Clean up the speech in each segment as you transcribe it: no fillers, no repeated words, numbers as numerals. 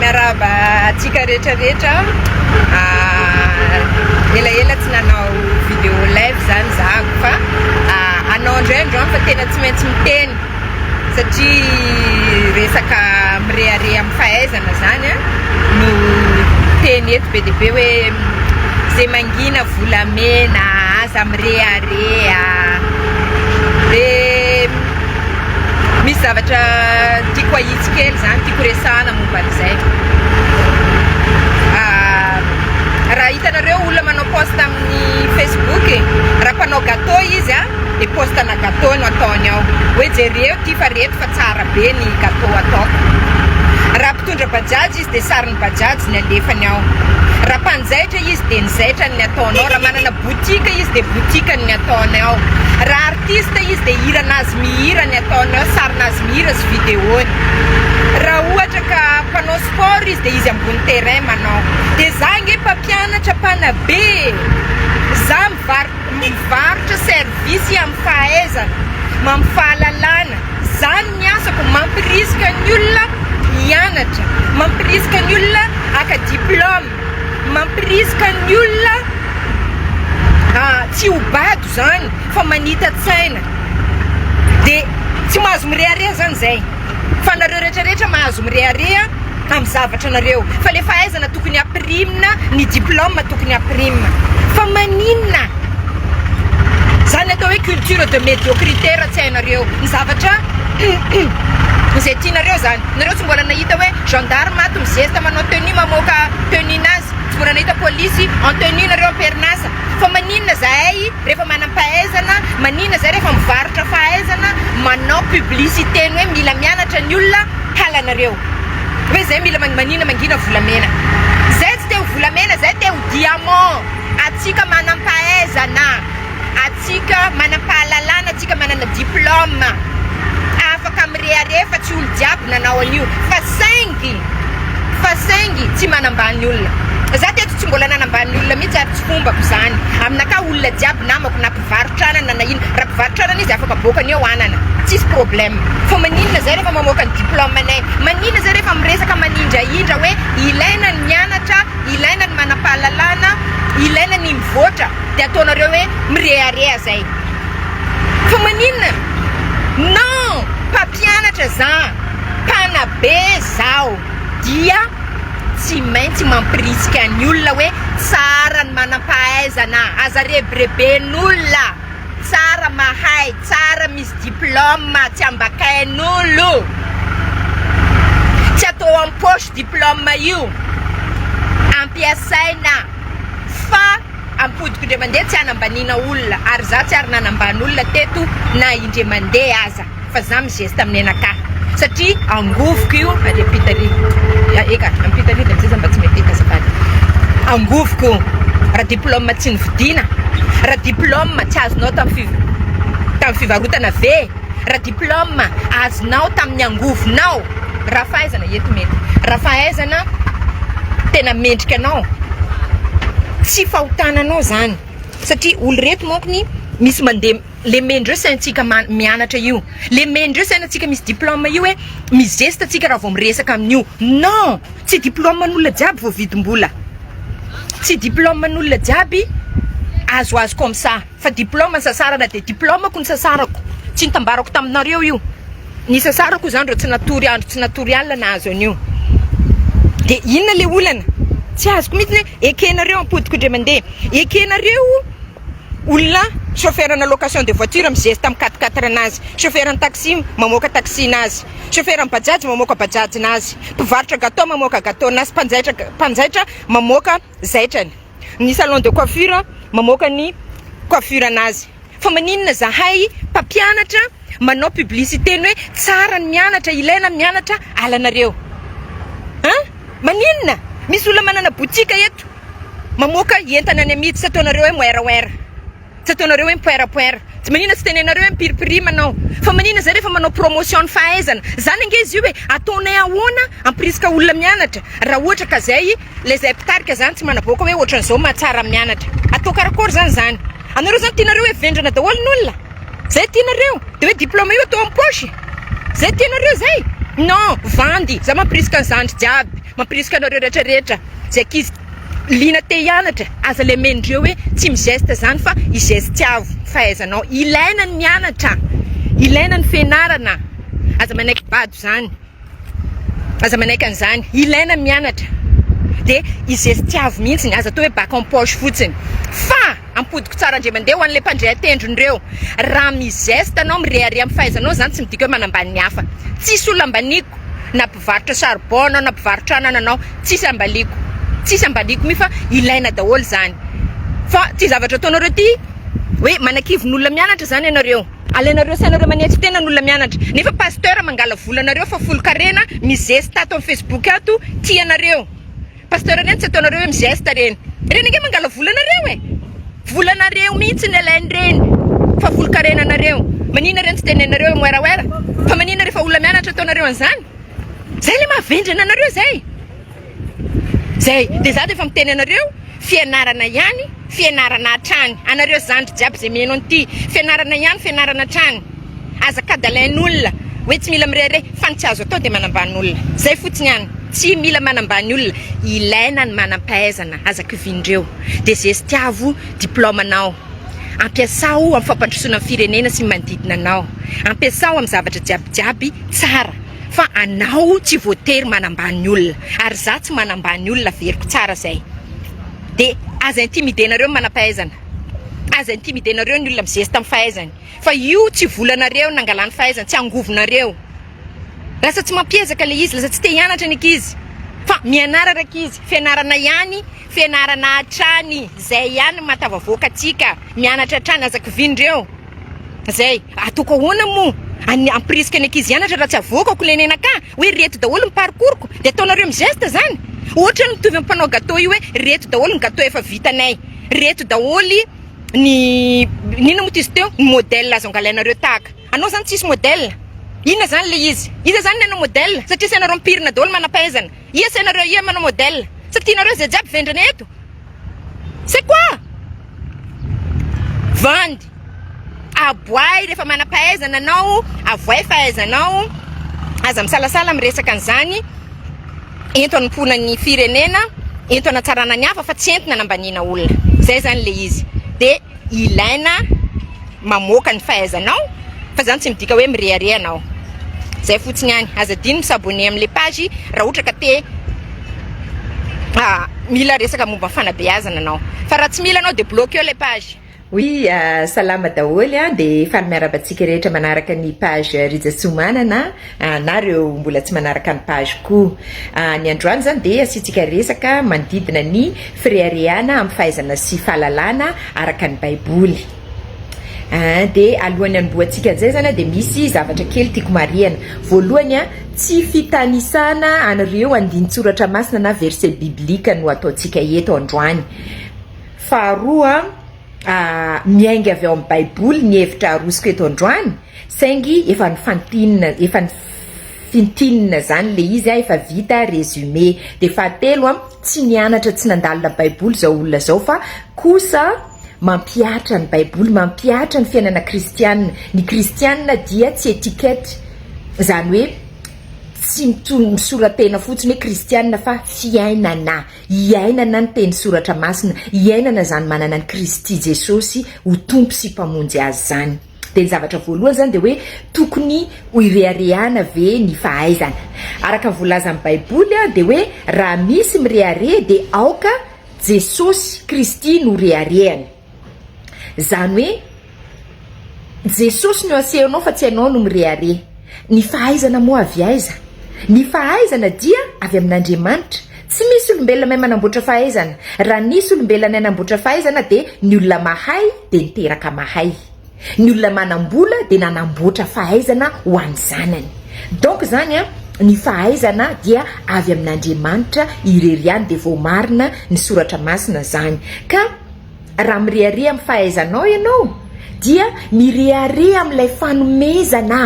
miaraba atsika rehetrarehetra elaela tsy nanao vidéo live zany zahako fa anao indraindray fa tena tsy maintsy miteny satria resaka mireare amin'ny fahaizana zany no teny eto be dia be hoe zay mangina volamena aza mirearea dia misy zavatra tiako ahitsy kely zany tiako resahana momba an'izay raha hitanareo olona manao poste amin'ny Facebook raha mpanao gâteau izy dia postana gâteau no ataony ao hoe jereo ty fa reto fa tsara be ny gâteau ataoko raha mpitondra bajaj izy dia sarin'ny bajaj ny alefany ao raha mpanjaitra izy dia ny zaitra ny ataony ao raha manana botika izy dia botika ny ataony ao raha artiste izy dia hiranazy mihira ny ataony ao sarinazy mihira sy videony raha ohatra ka mpanao sport izy dia izy ambony terrain manao dia za nge mpampianatra mpanabe za mivarotra service amin'ny fahaizana mampifahalalana zany ny asako mampirisika ny olona hianatra mampirisika ny olona aka diplôme mampirisika ny olona tsy ho bado zany fa manita tsaina dia tsy mahazo mirearea zany zay fa nareo rehetrarehetra mahazo mirearea amin'ny zavatra nareo fa le fahaizana tokony aprimina ny diplôme tokony aprimina fa maninona zany atao hoe culture de médiocrité raha tsy hainareo ny zavatra zay tianareo zany nareo tsy mbola nahita hoe gendarme ato mizesta manao tenue mamoaka tenue-nazy tsy mbola nahita polisy en tenue nareo amperinasa fa maninona zahay rehefa manam-pahaizana maninona zay rehefa mivarotra fahaizana manao publicité ny hoe mila mianatra ny olona halanareo hoe zay mila manina mangina volamena zay tsy te ho volamena zay te ho diamant atsika manam-pahaizana atsika manam-pahalalana atsika manana diplôme afaka mireare fa tsy olo jiaby nanao an'io fa saingy tsy manambany olona za teto tsy mbola nanambany olona mihitsy ary tsy fombako zany aminaka olona jiaby namako na mpivarotranana na ino raha mpivarotranana izy afaka bokany eo anana tsisy problème fa maninona zay rehefa mamoaka ny diplôme anay maninona zay rehefa miresaka manindraindra hoe ilaina ny mianatra ilaina ny manam-pahalalana ilaina ny mivoatra dia ataonareo hoe mirearea zay fa maninona non mpampianatra za mpanabe zao dia tsy maintsy mampirisika ny olona hoe tsara ny manam-pahaizana aza rebireben'olona tsara mahay tsara misy diplôme tsy ambakain'olo tsy atao amin'ny poche diplôme io ampiasaina fa ampodiko indray mandeha tsy hanambanina olona ary za tsy ary nanambany olona teto na indray mandeha aza fa za mizesta amin'ny anaka satria angovoko io ampitari eka ampitari dia mizay za mba tsy mepeta azafady angovoko raha diplôme tsy nividina raha diplôme tsy azonao tamin'ny fivarotana ve raha diplôme azonao tamin'ny angovonao raha fahaizana eto mety raha fahaizana tena mendrika anao tsy fahotananao zany satria olo reto monkony misy mandeha le mendreo saintsika mianatra io le mendreo sainatsika misy diplôme io hoe mizesta atsika raha vao miresaka amin'io non tsy diplôme n'olona jiaby vao vidim-bola tsy diplôme n'olona jiaby azoazo comme ça fa diplôme sasarana dia diplômeko ny sasarako tsy nitambarako taminareo io ny sasarako zany reo tsy natory andro tsy natory alina nahazo an'io dia inona le olana tsy azoko mihitsy hoe ekenareo ampodiko indray mandeha ekenareo olona chauffeur na location de voiture mizesta amin'ny 4x4 anazy chauffeur ny taxi mamoaka taxi nazy chauffeur ny bajaj mamoaka bajaj nazy mpivarotra gâteau mamoaka gâteau nazy mpanjaitra mamoaka zaitrany ny salon de coiffure mamoaka ny coiffure nazy fa maninona zahay mpampianatra manao publicité ny hoe tsara ny mianatra ilaina mianatra alanareo maninona misy olona manana botika eto mamoaka entana any amidy tsy ataonareo hoe moeraoera tsy ataonareo hoe mipoerapoera tsy maninona tsy tenenareo hoe mipiripiri manao fa maninona zay rehefa manao promotion ny fahaizana zany ange izy io hoe ataonay ahoana ampirisika olona mianatra raha ohatra ka zay le zay mpitarika zany tsy manaboaka hoe ohatran'izao mahatsara mianatra atao karakory zany anareo zany tianareo hoe vendrana daholo n'olona zay tianareo dia hoe diplôme io atao amin'ny poche zay tianareo zay non vandy za mampirisika an'izany jiaby mampirisika anareo rehetrarehetra zay ankizy liana te hianatra aza le mendreo hoe tsy migeste zany fa igestiavo fahaizanao ilaina ny mianatra ilaina ny fianarana aza manaiky bado zany aza manaiky an'izany ilaina ny mianatra de igestiavo mihitsy aza atao hoe bac en poche fotsiny fa ampodiko tsara ndre mandeha ho an'le mpandray atendron'ireo raha migeste anao mireare amin'ny fahaizanao zany tsy midika hoe manambany ny hafa tsisy olona ambaniko na mpivarotra charbon na mpivarotra anana anao tsisy ambaniko mi fa ilaina daholo zany fa ty zavatra ataonareo ty hoe manakivon'olona mianatra zany ianareo alenareo sainareo manetsy tena n'olona mianatra nefa pasteur mangala volanareo fa folo-karena migeste ato amin'ny Facebook ato tianareo pasteur reny tsy ataonareo hoe migeste reny nge mangala volanareo volanareo mihitsy ny alainy reny fa folo-karenanareo manina reny tsy tenenareo moeraoera fa manina rehefa olona mianatra ataonareo an'izany zay le mahavendry anareo zay de za de efa miteny anareo fianarana ihany fianarana hatrany anareo zandry jiaby zay meno an'ity fianarana ihany fianarana hatrany aza kadalain'olona hoe tsy mila mirere fa ny tsy azo atao de manamban'olona zay fotsiny ihany tsy mila manambany olona ilaina ny manam-pahaizana azakivindreo de zestiavo diplomanao ampiasao amin'ny fampandrosoana amin'ny firenena sy manodidina anao ampiasao amin'ny zavatra jiabijiaby tsara fa anao tsy voatery manambany olona ary za tsy manambany olona veriko tsara zay de aza intimidenareo manam-pahaizana aza intimidenareo ny olona mizesta amin'ny fahaizany fa io tsy volanareo nangalany fahaizana tsy angovonareo lasa tsy mampiezaka le izy lasa tsy te hianatra ny ankizy fa mianarana ankizy fianarana ihany fianarana hatrany zay ihany matavavoaka atsika mianatra hatrany azakivindreo zay atoko ahoana mo ampirisika ny ankizy hianatra raha tsy avoakako lenena ka hoe reto daholo ny parcourko de ataonareo migeste zany ohatra ny mitovy ampanao gâteau io hoe reto daholo ny gâteau efa vitanay reto daholy ny nina moa izy teo ny modèle azo angalainareo tahaka anao zany tsisy modèle ina zany le izy zany nana modèle satria sainareo mpirina daholo manam-pahaizana ia sainareo ia manao modèle sa tianareo zay jiaby vendrana eto c'est quoi vandy aboay rehefa manam-pahaizana anao avoay fahaizanao aza misalasala miresaka an'izany ento anompona ny firenena ento anatsarana ny hafa fa tsy entina nambanina olona zay zany le izy de ilaina mamoaka ny fahaizanao fa zany tsy midika hoe mireare anao zay fotsiny ihany aza diny misabone amin'le page raha ohatra ka te mila resaka momba fanabeazana anao fa raha tsy mila anao de bloqueo le page Oui, salama daholo de efa miarabantsika rehetra manaraka ny page Rijatsomanana nareo mbola tsy manaraka ny page koa ny androany zany de asitsika resaka manodidina ny firehareana amin'ny fahaizana sy fahalalana araka ny baiboly de alohan'ny anomboantsika zay zany de misy zavatra kely tiako marihana voalohany tsy fitanisana anareo andin-tsoratra masina na verset biblika no ataontsika eto androany faharoa miainga avy ao amin'ny baiboly ny hevitra arosiko eto androany saingy efa ny fintinina zany le izy efa vita résumé de fahatelo tsy nianatra tsy nandalina baiboly zao olona zao fa kosa mampiatra ny baiboly mampiatra ny fiainana kristianina ny kristianina dia tsy etikety zany hoe tsy misoratena fotsiny hoe kristianina fa fiainana iainana ny teny soratra masina iainana zany manana ny Kristy Jesosy ho tompo sy mpamonjy azy zany de ny zavatra voalohany zany de hoe tokony ho irehareana ve ny fahaizana araka voalaza amin'ny baiboly de hoe raha misy mireare de aoka Jesosy Kristy no rehareany zany hoe Jesosy no asehanao fa tsy anao no mireare ny fahaizana moa avy aiza ny fahaizana dia avy amin'Andriamanitra tsy misy olombelona mahay manamboatra fahaizana raha nisy olombelona nanamboatra fahaizana de ny olona mahay de niteraka mahay ny olona manambola de nanamboatra fahaizana ho an'ny zanany donc zany ny fahaizana dia avy amin'Andriamanitra ireriany de voamarina ny soratra masina zany ka raha mireare amin'ny fahaizanao ianao dia mireare amin'ilay fanomezana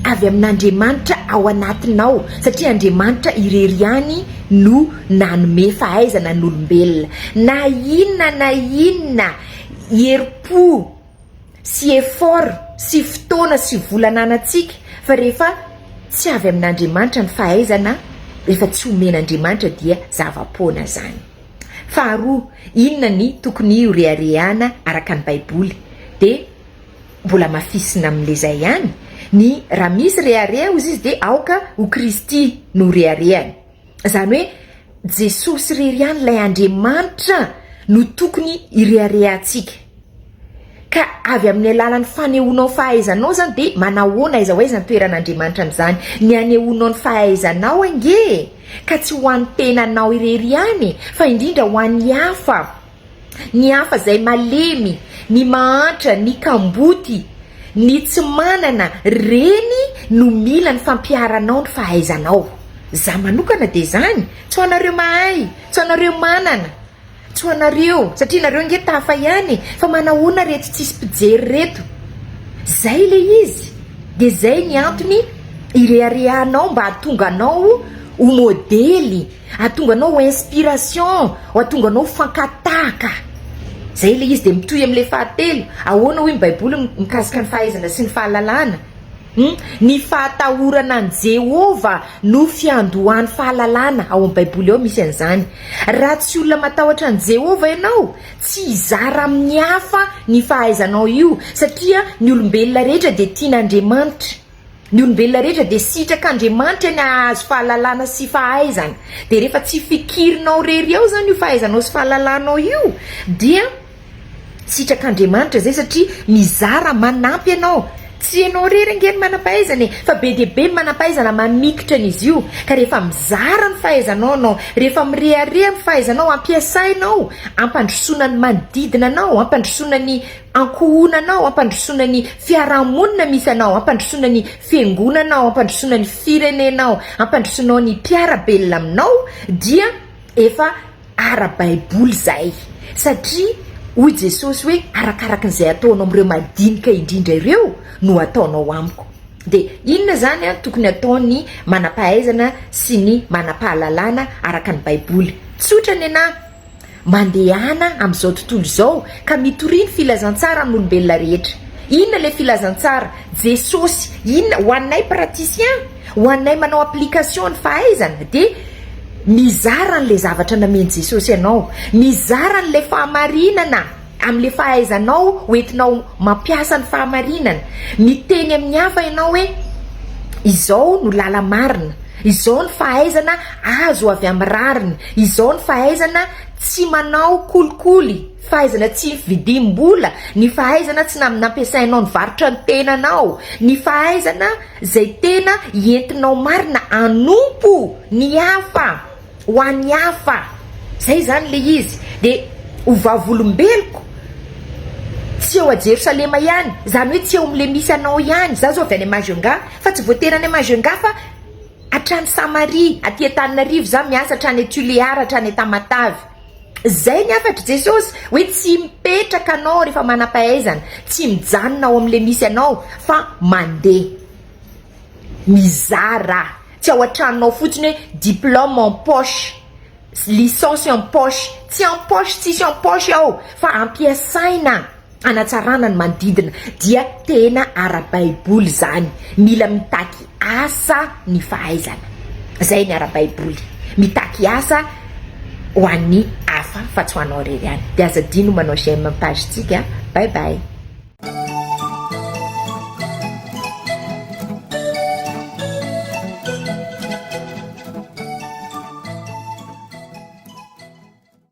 avy amin'Andriamanitra ao anatinao satria Andriamanitra ireriany no nanome fahaizana n'olombelona na inona heripo sy effort sy fotoana sy volananantsika fa rehefa tsy avy amin'andriamanitra ny fahaizana rehefa tsy omen'andriamanitra dia zava-poana zany. Faharoa, inona ny tokony horeharehana araka ny baiboly? De mbola mafisina amin'le zay ihany, ny raha misy rehareha ozy izy de aoka ho Kristy no reharehany, zany hoe Jesosy rery ihany ilay Andriamanitra no tokony hireharehantsika. Ka avy amin'ny alalan'ny fanehoanao fahaizanao zany de manahoana aiza ho aiza ny toeran'Andriamanitra amin'izany? Ny anehoanao ny fahaizanao ange, ka tsy ho an'ny tenanao irery ihany fa indrindra ho an'ny hafa, ny hafa zay malemy, ny mahantra, ny kamboty, ny tsy manana, reny no mila ny fampiaranao ny fahaizanao. Za manokana de zany, tsy ho anareo mahay, tsy ho anareo manana, tsy ho anareo satria nareo nge tafa ihany, fa manahoana reto tsisy mpijery reto? Zay le izy. De zay ny antony ireharehanao mba hahatonga anao ho modely, hahatonga anao ho inspiration, hahatonga anao ho fankatahaka. Zay le izy. De mitohy amin'le fahatelo, ahoana hoy ny baiboly mikasika ny fahaizana sy ny fahalalana? Ny fahatahorana an' Jehova no fiandohan'ny fahalalana. Ao amin'ny baiboly ao misy an'izany. Raha tsy olona matahotra an' Jehova ianao, tsy hizara amin'ny hafa ny fahaizanao io, satria ny olombelona rehetra de tian'Andriamanitra. Ny olombelona rehetra de sitrak'Andriamanitra ny ahazo fahalalana sy fahaizana. De rehefa tsy fikirinao rery ao zany io fahaizanao sy fahalalanao io, dia sitrak'Andriamanitra zay, satria mizara manampy ianao. Tsy ianao rery nge ny manam-pahaizana, fa be dia be ny manam-pahaizana mamikitra an'izy io. Ka rehefa mizara ny fahaizanao anao, rehefa mirehareha ny fahaizanao, ampiasainao ampandrosoana ny manodidina anao, ampandrosoana ny ankohona anao, ampandrosoana ny fiarahamonina misy anao, ampandrosoana ny fiangonanao, ampandrosoana ny firenenao, ampandrosoanao ny mpiara-belona aminao, dia efa ara-baiboly zay. Satria hoy Jesosy hoe arakaraka n'izay ataonao amin'ireo madinika indrindra ireo no ataonao amiko. De inona zany tokony ataony manam-pahaizana sy ny manam-pahalalana araka ny baiboly? Tsotra ny anahy, mandehana amin'izao tontolo izao ka mitoriny filazantsara amin'olombelona rehetra. Inona le filazantsara? Jesosy. Inona ho annay praticien, ho annay manao application ny fahaizana? De mizara n'le zavatra nameny Jesosy ianao, mizara n'le fahamarinana amin'le fahaizanao hoentinao mampiasa ny fahamarinana. Miteny amin'ny hafa ianao hoe izao no lala marina, izao ny fahaizana azo avy amin'ny rariny, izao ny fahaizana tsy manao kolikoly, fahaizana tsy vidim-bola, ny fahaizana tsy nampiasainao ny varotra ny tenanao, ny fahaizana zay tena entinao marina anompo ny hafa, ho an'ny hafa. Zay zany le izy. De ho vavolombeloko tsy eo a Jerosalema ihany, zany hoe tsy eo amin'le misy anao ihany. Za zao avy any Majunga, fa tsy voatery any Majunga fa hatrany Samaria, aty Antananarivo za miasa, hatrany Tuléar, hatrany Tamatavy. Zay ny afatra Jesosy, hoe tsy mipetraka anao rehefa manam-pahaizana, tsy mijanona ao amin'le misy anao, fa mandeha mizara. Tsy ao an-tranonao fotsiny hoe diplôme en poche, licence en poche, tsy en poche, tsisy en poche ao, fa ampiasaina anatsarana ny manodidina. Dia tena ara-baiboly zany. Mila mitaky asa ny fahaizana. Zay ny ara-baiboly. Mitaky asa ho an'ny hafa fa tsy ho anao rery ihany. De aza dino manao j'aime page tsika. Bye bye.